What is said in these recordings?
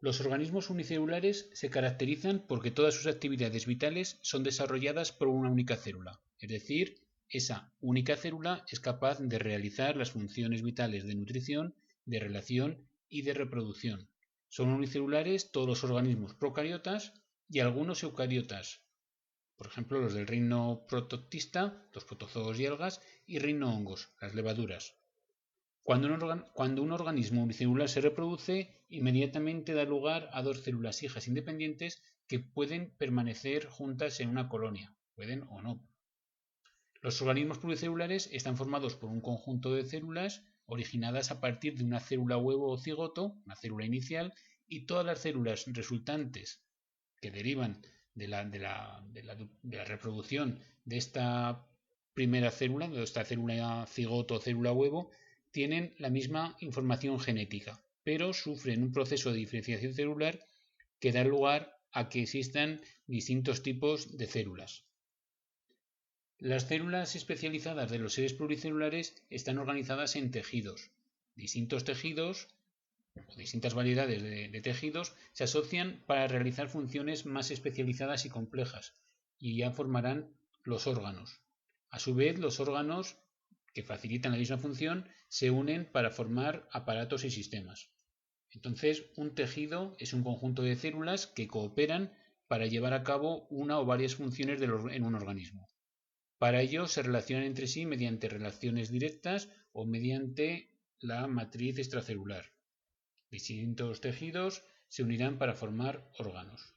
Los organismos unicelulares se caracterizan porque todas sus actividades vitales son desarrolladas por una única célula, es decir, esa única célula es capaz de realizar las funciones vitales de nutrición, de relación y de reproducción. Son unicelulares todos los organismos procariotas y algunos eucariotas, por ejemplo los del reino protoctista, los protozoos y algas, y reino hongos, las levaduras. Cuando un organismo unicelular se reproduce, inmediatamente da lugar a dos células hijas independientes que pueden permanecer juntas en una colonia, pueden o no. Los organismos pluricelulares están formados por un conjunto de células originadas a partir de una célula huevo o cigoto, una célula inicial, y todas las células resultantes que derivan de la reproducción de esta primera célula, de esta célula cigoto o célula huevo, tienen la misma información genética, pero sufren un proceso de diferenciación celular que da lugar a que existan distintos tipos de células. Las células especializadas de los seres pluricelulares están organizadas en tejidos. Distintos tejidos o distintas variedades de tejidos se asocian para realizar funciones más especializadas y complejas y ya formarán los órganos. A su vez, los órganos que facilitan la misma función se unen para formar aparatos y sistemas. Entonces, un tejido es un conjunto de células que cooperan para llevar a cabo una o varias funciones en un organismo. Para ello se relacionan entre sí mediante relaciones directas o mediante la matriz extracelular. Distintos tejidos se unirán para formar órganos.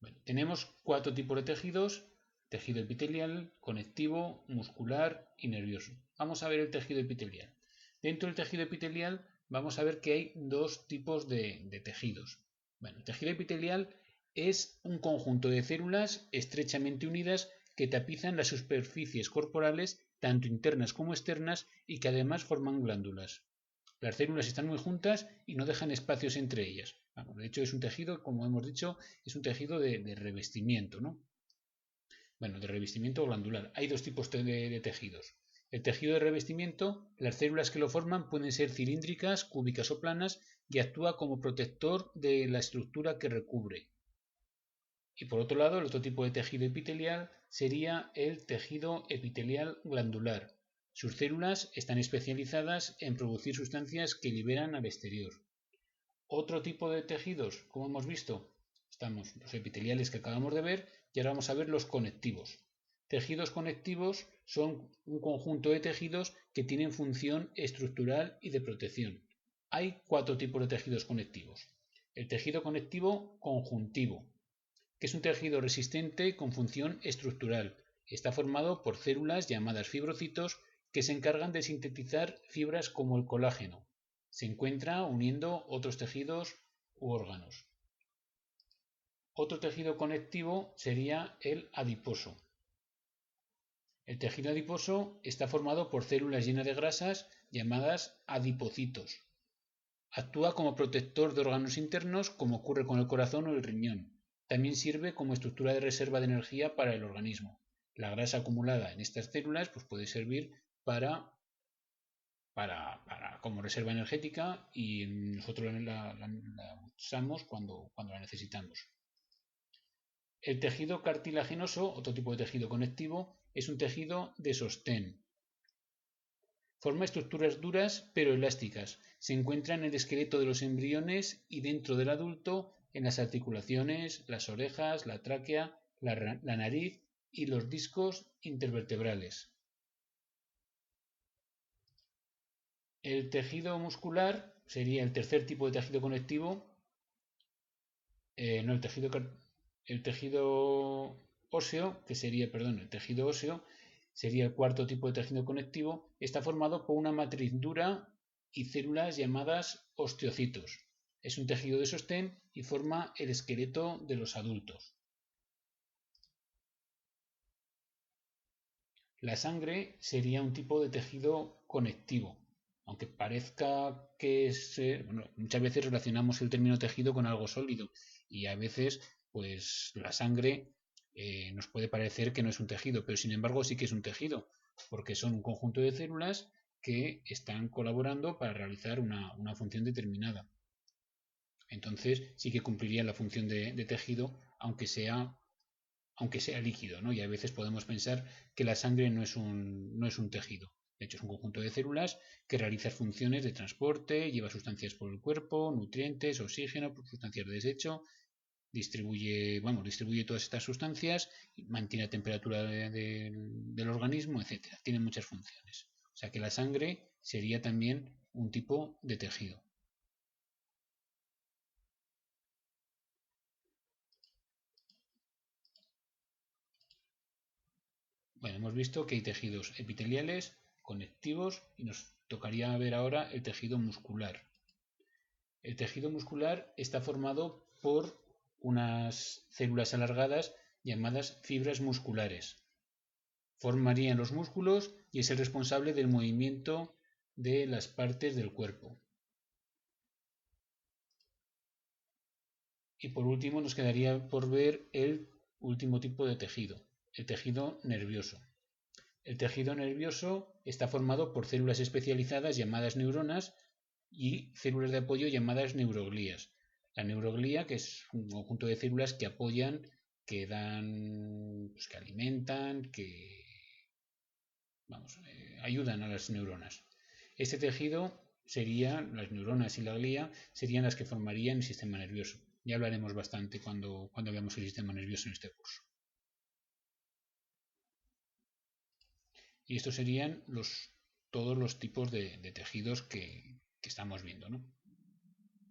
Bueno, tenemos 4 tipos de tejidos: tejido epitelial, conectivo, muscular y nervioso. Vamos a ver el tejido epitelial. Dentro del tejido epitelial vamos a ver que hay 2 tipos de tejidos. Bueno, el tejido epitelial es un conjunto de células estrechamente unidas que tapizan las superficies corporales, tanto internas como externas, y que además forman glándulas. Las células están muy juntas y no dejan espacios entre ellas. Bueno, de hecho, es un tejido, como hemos dicho, es un tejido de revestimiento, ¿no? Bueno, de revestimiento glandular. Hay 2 tipos de tejidos. El tejido de revestimiento, las células que lo forman pueden ser cilíndricas, cúbicas o planas, y actúa como protector de la estructura que recubre. Y por otro lado, el otro tipo de tejido epitelial sería el tejido epitelial glandular. Sus células están especializadas en producir sustancias que liberan al exterior. Otro tipo de tejidos, como hemos visto, estamos los epiteliales que acabamos de ver, y ahora vamos a ver los conectivos. Tejidos conectivos son un conjunto de tejidos que tienen función estructural y de protección. Hay 4 tipos de tejidos conectivos. El tejido conectivo conjuntivo, que es un tejido resistente con función estructural. Está formado por células llamadas fibrocitos que se encargan de sintetizar fibras como el colágeno. Se encuentra uniendo otros tejidos u órganos. Otro tejido conectivo sería el adiposo. El tejido adiposo está formado por células llenas de grasas llamadas adipocitos. Actúa como protector de órganos internos, como ocurre con el corazón o el riñón. También sirve como estructura de reserva de energía para el organismo. La grasa acumulada en estas células puede servir como reserva energética, y nosotros la usamos cuando la necesitamos. El tejido cartilaginoso, otro tipo de tejido conectivo, es un tejido de sostén. Forma estructuras duras pero elásticas. Se encuentra en el esqueleto de los embriones y dentro del adulto, en las articulaciones, las orejas, la tráquea, la nariz y los discos intervertebrales. El tejido muscular sería el tercer tipo de tejido conectivo. No, el tejido óseo, el tejido óseo sería el cuarto tipo de tejido conectivo. Está formado por una matriz dura y células llamadas osteocitos. Es un tejido de sostén y forma el esqueleto de los adultos. La sangre sería un tipo de tejido conectivo, aunque parezca que muchas veces relacionamos el término tejido con algo sólido, y a veces pues la sangre nos puede parecer que no es un tejido, pero sin embargo sí que es un tejido, porque son un conjunto de células que están colaborando para realizar una función determinada. Entonces sí que cumpliría la función de tejido, aunque sea líquido, ¿no? Y a veces podemos pensar que la sangre no es un tejido. De hecho, es un conjunto de células que realiza funciones de transporte, lleva sustancias por el cuerpo, nutrientes, oxígeno, sustancias de desecho, distribuye todas estas sustancias, mantiene la temperatura del organismo, etcétera. Tiene muchas funciones. O sea que la sangre sería también un tipo de tejido. Bueno, hemos visto que hay tejidos epiteliales, conectivos y nos tocaría ver ahora el tejido muscular. El tejido muscular está formado por unas células alargadas llamadas fibras musculares. Formarían los músculos y es el responsable del movimiento de las partes del cuerpo. Y por último nos quedaría por ver el último tipo de tejido, el tejido nervioso. El tejido nervioso está formado por células especializadas llamadas neuronas y células de apoyo llamadas neuroglías. La neuroglía, que es un conjunto de células que apoyan, que dan, pues que alimentan, que ayudan a las neuronas. Este tejido sería, las neuronas y la glía, serían las que formarían el sistema nervioso. Ya hablaremos bastante cuando veamos el sistema nervioso en este curso. Y estos serían todos los tipos de tejidos que estamos viendo, ¿no?